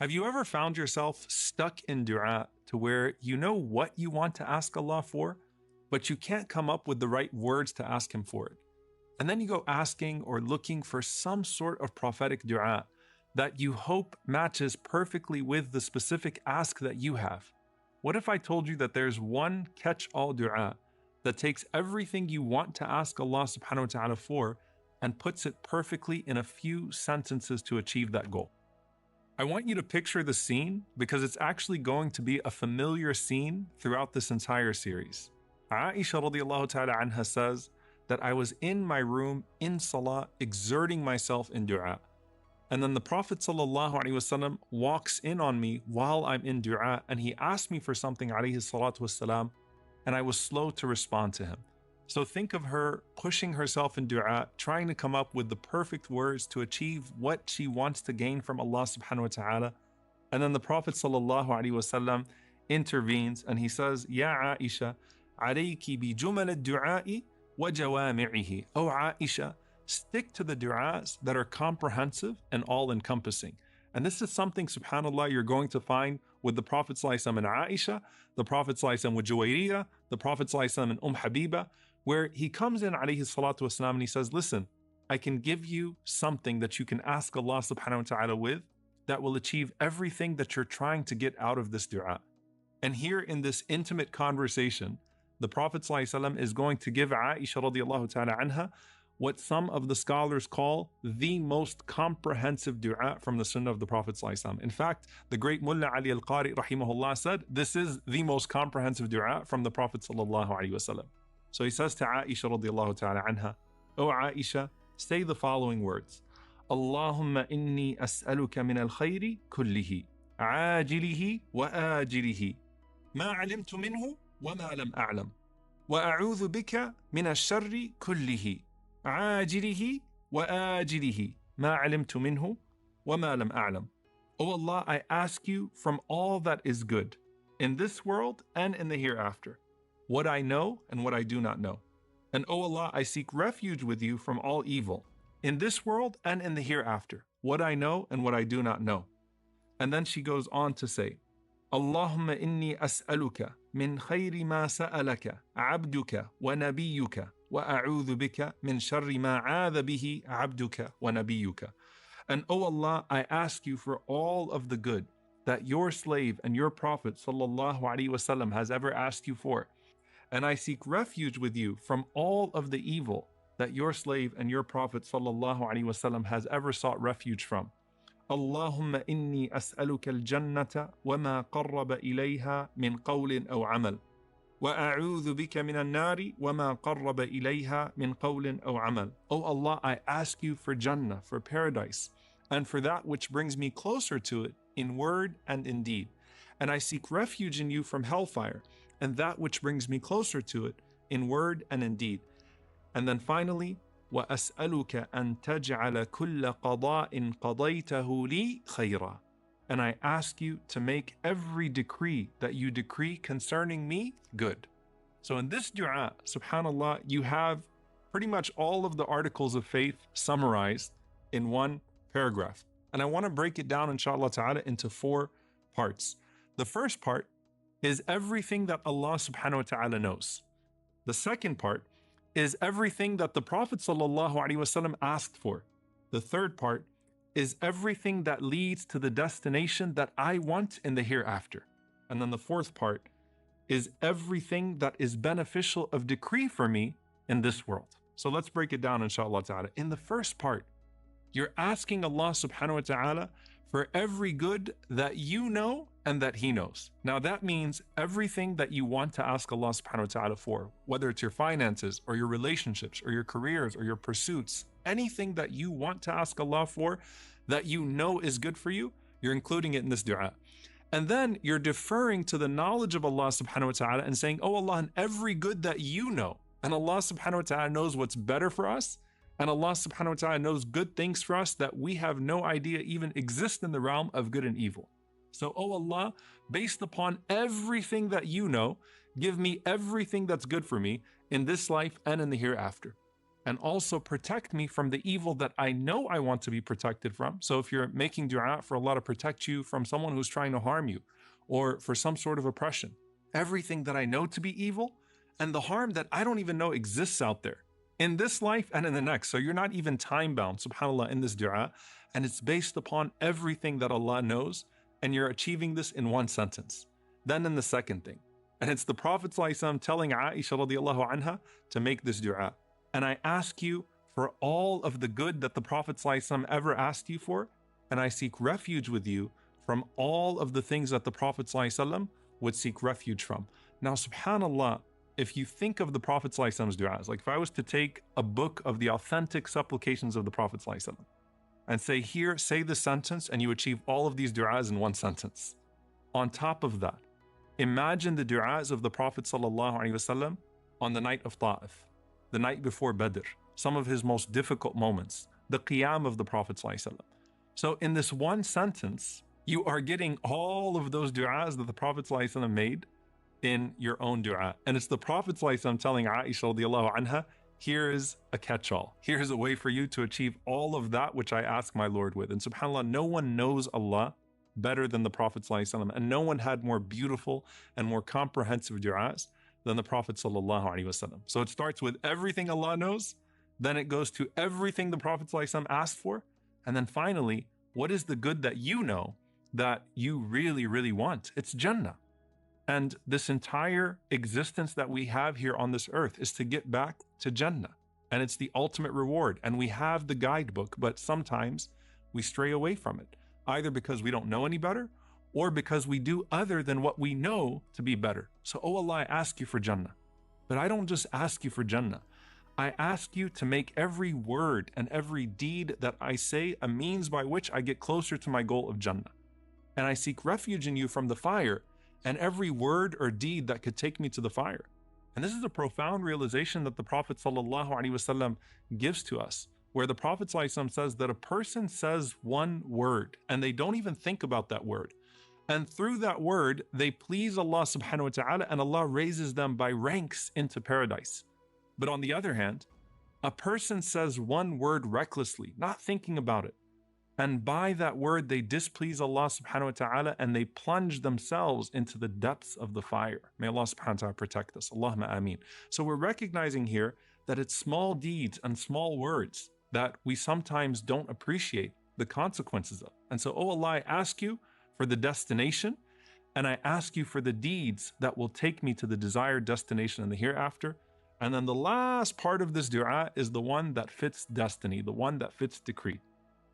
Have you ever found yourself stuck in dua to where you know what you want to ask Allah for, but you can't come up with the right words to ask Him for it? And then you go asking or looking for some sort of prophetic dua that you hope matches perfectly with the specific ask that you have. What if I told you that there's one catch-all dua that takes everything you want to ask Allah subhanahu wa ta'ala for and puts it perfectly in a few sentences to achieve that goal? I want you to picture the scene because it's actually going to be a familiar scene throughout this entire series. Aisha radiallahu ta'ala anha says that I was in my room in salah exerting myself in dua. And then the Prophet sallallahu alaihi wasallam walks in on me while I'm in dua and he asked me for something alayhi salatu wasalam, and I was slow to respond to him. So think of her pushing herself in dua, trying to come up with the perfect words to achieve what she wants to gain from Allah subhanahu wa ta'ala. And then the Prophet sallallahu alaihi wasallam intervenes and he says, Ya Aisha, alayki bi jumal ad-du'a'i wa jawami'ihi. Oh Aisha, stick to the du'as that are comprehensive and all-encompassing. And this is something, subhanAllah, you're going to find with the Prophet ﷺ and Aisha, the Prophet ﷺ with Juwayriyah, the Prophet ﷺ and Habiba, where he comes in alayhi salatu wasalam and he says, listen, I can give you something that you can ask Allah subhanahu wa ta'ala with that will achieve everything that you're trying to get out of this dua. And here in this intimate conversation, the Prophet ﷺ is going to give Aisha radiallahu ta'ala anha what some of the scholars call the most comprehensive dua from the sunnah of the Prophet ﷺ. In fact, the great Mullah Ali al-Qari rahimahullah said, this is the most comprehensive dua from the Prophet ﷺ. So he says to Aisha radiallahu ta'ala anha, O Aisha, say the following words. Allahumma inni as'aluka min al-khayri kullihi, ajilihi wa ajilihi, ma alimtu minhu wa ma lam a'lam, wa a'udhu bika min al-sharri kullihi, عاجله وآجله ما علمت منه وما لم أعلم. O Allah, I ask you from all that is good, in this world and in the hereafter, what I know and what I do not know. And O Allah, I seek refuge with you from all evil, in this world and in the hereafter, what I know and what I do not know. And then she goes on to say, Allahumma inni as'aluka min khayri ma sa'alaka abduka wa nabiyyuka وَأَعُوذُ بِكَ مِنْ شَرِّ مَا عَاذَ بِهِ عَبْدُكَ وَنَبِيُّكَ. And O Allah, I ask you for all of the good that your slave and your Prophet sallallahu alaihi wasallam has ever asked you for. And I seek refuge with you from all of the evil that your slave and your Prophet sallallahu alaihi wasallam has ever sought refuge from. Allahumma inni as'aluka al-jannata wa ma qarraba ilayha min qawlin aw amal. وَأَعُوذُ بِكَ مِنَ النَّارِ وَمَا قَرَّبَ إِلَيْهَا مِنْ قَوْلٍ أَوْ عَمَلٍ. O Allah, I ask you for Jannah, for paradise, and for that which brings me closer to it in word and in deed. And I seek refuge in you from hellfire, and that which brings me closer to it in word and in deed. And then finally, وَأَسْأَلُكَ أَن تَجْعَلَ كُلَّ قَضَاءٍ قَضَيْتَهُ لِي خَيْرًا. And I ask you to make every decree that you decree concerning me good. So in this dua, subhanAllah, you have pretty much all of the articles of faith summarized in one paragraph. And I want to break it down, inshallah ta'ala, into 4 parts. The first part is everything that Allah subhanahu wa ta'ala knows. The second part is everything that the Prophet sallallahu alaihi wasallam asked for. The third part is everything that leads to the destination that I want in the hereafter. And then the fourth part is everything that is beneficial of decree for me in this world. So let's break it down, inshallah ta'ala. In the first part, you're asking Allah subhanahu wa ta'ala for every good that you know and that He knows. Now that means everything that you want to ask Allah subhanahu wa ta'ala for, whether it's your finances or your relationships or your careers or your pursuits, anything that you want to ask Allah for that you know is good for you, you're including it in this dua. And then you're deferring to the knowledge of Allah subhanahu wa ta'ala and saying, oh Allah, in every good that you know, and Allah subhanahu wa ta'ala knows what's better for us, and Allah subhanahu wa ta'ala knows good things for us that we have no idea even exist in the realm of good and evil. So, oh Allah, based upon everything that you know, give me everything that's good for me in this life and in the hereafter. and also protect me from the evil that I know I want to be protected from. So if you're making dua for Allah to protect you from someone who's trying to harm you or for some sort of oppression, everything that I know to be evil and the harm that I don't even know exists out there in this life and in the next. So you're not even time bound, subhanAllah, in this dua. And it's based upon everything that Allah knows. And you're achieving this in one sentence. Then in the second thing, and it's the Prophet ﷺ telling Aisha radiallahu anha to make this dua. And I ask you for all of the good that the Prophet ﷺ ever asked you for, and I seek refuge with you from all of the things that the Prophet ﷺ would seek refuge from. Now, subhanAllah, if you think of the Prophet ﷺ's du'as, like if I was to take a book of the authentic supplications of the Prophet ﷺ and say, here, say the sentence, and you achieve all of these du'as in one sentence. On top of that, imagine the du'as of the Prophet ﷺ on the night of Ta'if, the night before Badr, some of his most difficult moments, the qiyam of the Prophet ﷺ. So in this one sentence, you are getting all of those du'as that the Prophet ﷺ made in your own dua. And it's the Prophet ﷺ telling Aisha radiallahu anha, here is a catch-all. Here's a way for you to achieve all of that which I ask my Lord with. And subhanAllah, no one knows Allah better than the Prophet ﷺ, and no one had more beautiful and more comprehensive du'as than the Prophet ﷺ. So it starts with everything Allah knows, then it goes to everything the Prophet ﷺ asked for, and then finally, what is the good that you know that you really, really want? It's Jannah. And this entire existence that we have here on this earth is to get back to Jannah. And it's the ultimate reward. And we have the guidebook, but sometimes we stray away from it, either because we don't know any better or because we do other than what we know to be better. So, oh Allah, I ask you for Jannah. But I don't just ask you for Jannah. I ask you to make every word and every deed that I say a means by which I get closer to my goal of Jannah. And I seek refuge in you from the fire and every word or deed that could take me to the fire. And this is a profound realization that the Prophet ﷺ gives to us, where the Prophet ﷺ says that a person says one word and they don't even think about that word. And through that word, they please Allah subhanahu wa ta'ala, and Allah raises them by ranks into paradise. But on the other hand, a person says one word recklessly, not thinking about it, and by that word, they displease Allah subhanahu wa ta'ala and they plunge themselves into the depths of the fire. May Allah subhanahu wa ta'ala protect us. Allahumma ameen. So we're recognizing here that it's small deeds and small words that we sometimes don't appreciate the consequences of. And so, oh Allah, I ask you for the destination, and I ask you for the deeds that will take me to the desired destination in the hereafter. And then the last part of this dua is the one that fits destiny, the one that fits decree.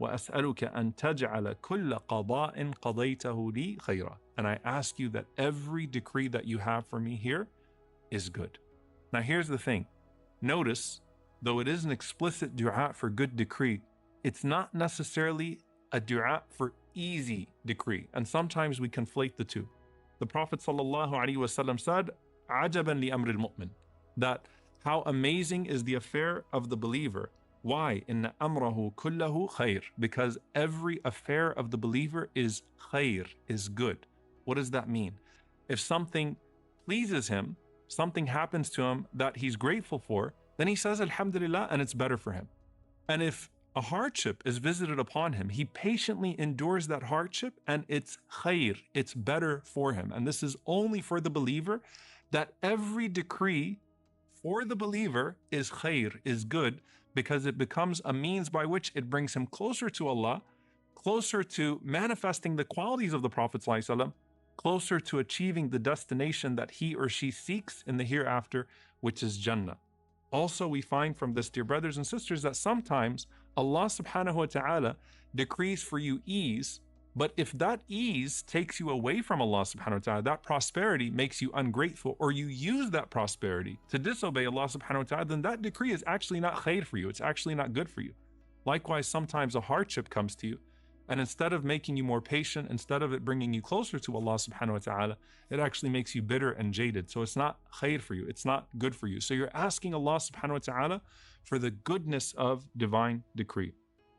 وَأَسْأَلُكَ أَن تَجْعَلَ كُلَّ قَضَاءٍ قَضَيْتَهُ لِي خَيْرًا. And I ask you that every decree that you have for me here is good. Now here's the thing. Notice, though it is an explicit dua for good decree, it's not necessarily a dua for easy decree. And sometimes we conflate the two. The Prophet ﷺ said, عَجَبًا لِأَمْرِ الْمُؤْمِنِ, that how amazing is the affair of the believer. Why? إِنَّ أَمْرَهُ كُلَّهُ خَيْرٌ. Because every affair of the believer is khair, is good. What does that mean? If something pleases him, something happens to him that he's grateful for, then he says Alhamdulillah, and it's better for him. And if a hardship is visited upon him, he patiently endures that hardship, and it's khair, it's better for him. And this is only for the believer, that every decree for the believer is khair, is good, because it becomes a means by which it brings him closer to Allah, closer to manifesting the qualities of the Prophet ﷺ, closer to achieving the destination that he or she seeks in the hereafter, which is Jannah. Also, we find from this, dear brothers and sisters, that sometimes Allah subhanahu wa ta'ala decrees for you ease, but if that ease takes you away from Allah subhanahu wa ta'ala, that prosperity makes you ungrateful, or you use that prosperity to disobey Allah subhanahu wa ta'ala, then that decree is actually not khair for you. It's actually not good for you. Likewise, sometimes a hardship comes to you, and instead of making you more patient, instead of it bringing you closer to Allah subhanahu wa ta'ala, it actually makes you bitter and jaded. So it's not khair for you. It's not good for you. So you're asking Allah subhanahu wa ta'ala for the goodness of divine decree.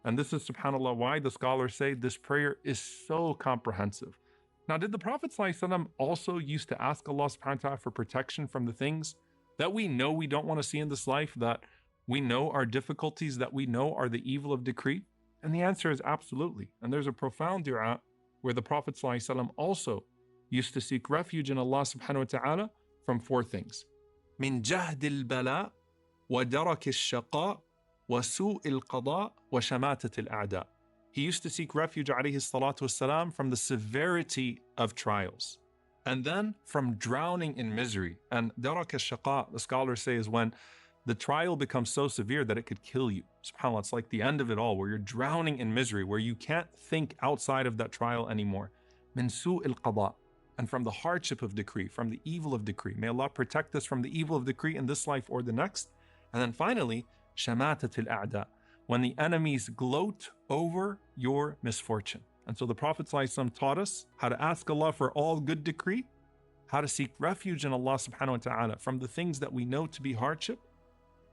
And this is, subhanAllah, why the scholars say this prayer is so comprehensive. Now, did the Prophet ﷺ also used to ask Allah subhanahu wa ta'ala for protection from the things that we know we don't want to see in this life, that We know our difficulties that we know are the evil of decree? And the answer is absolutely. And there's a profound dua where the Prophet ﷺ also used to seek refuge in Allah subhanahu wa ta'ala from four things. من جهد البلاء ودرك الشقاء وسوء القضاء وشماتة الأعداء. He used to seek refuge alayhi salatu wasalam from the severity of trials. And then from drowning in misery. And darak al-shaqa, the scholars say, is when the trial becomes so severe that it could kill you. SubhanAllah, it's like the end of it all, where you're drowning in misery, where you can't think outside of that trial anymore. Min su' al-qada, and from the hardship of decree, from the evil of decree. May Allah protect us from the evil of decree in this life or the next. And then finally, shamatat al-a'da, when the enemies gloat over your misfortune. And so the Prophet ﷺ taught us how to ask Allah for all good decree, how to seek refuge in Allah subhanahu wa ta'ala from the things that we know to be hardship.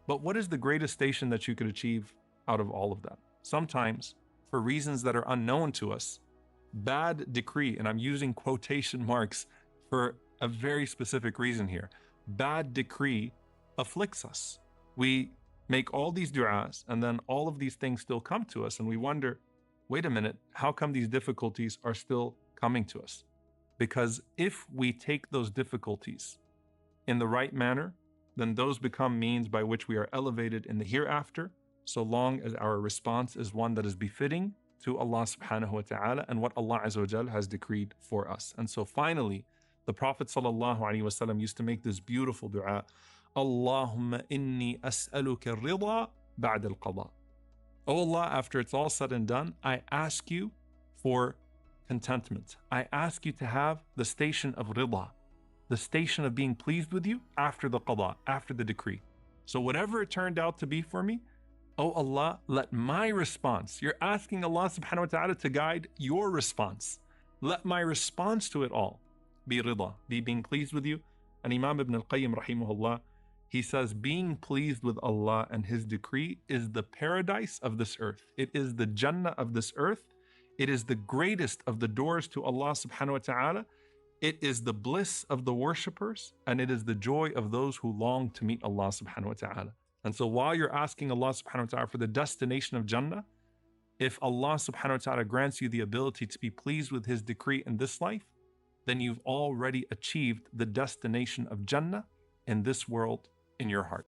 But what is the greatest station that you could achieve out of all of that? Sometimes, for reasons that are unknown to us, bad decree, and I'm using quotation marks for a very specific reason here, bad decree afflicts us. We make all these du'as, and then all of these things still come to us, and we wonder, wait a minute, how come these difficulties are still coming to us? Because if we take those difficulties in the right manner, then those become means by which we are elevated in the hereafter, so long as our response is one that is befitting to Allah subhanahu wa ta'ala and what Allah azza wa jal has decreed for us. And so finally, the Prophet sallallahu alaihi wasallam used to make this beautiful dua, Allahumma inni as'aluka rida ba'da al-qada. Oh Allah, after it's all said and done, I ask you for contentment. I ask you to have the station of rida, the station of being pleased with you after the qada, after the decree. So whatever it turned out to be for me, oh Allah, let my response, you're asking Allah subhanahu wa ta'ala to guide your response. Let my response to it all be rida, be being pleased with you. And Imam Ibn al-Qayyim rahimahullah, he says, being pleased with Allah and His decree is the paradise of this earth. It is the Jannah of this earth. It is the greatest of the doors to Allah subhanahu wa ta'ala. It is the bliss of the worshippers, and it is the joy of those who long to meet Allah subhanahu wa ta'ala. And so while you're asking Allah subhanahu wa ta'ala for the destination of Jannah, if Allah subhanahu wa ta'ala grants you the ability to be pleased with His decree in this life, then you've already achieved the destination of Jannah in this world in your heart.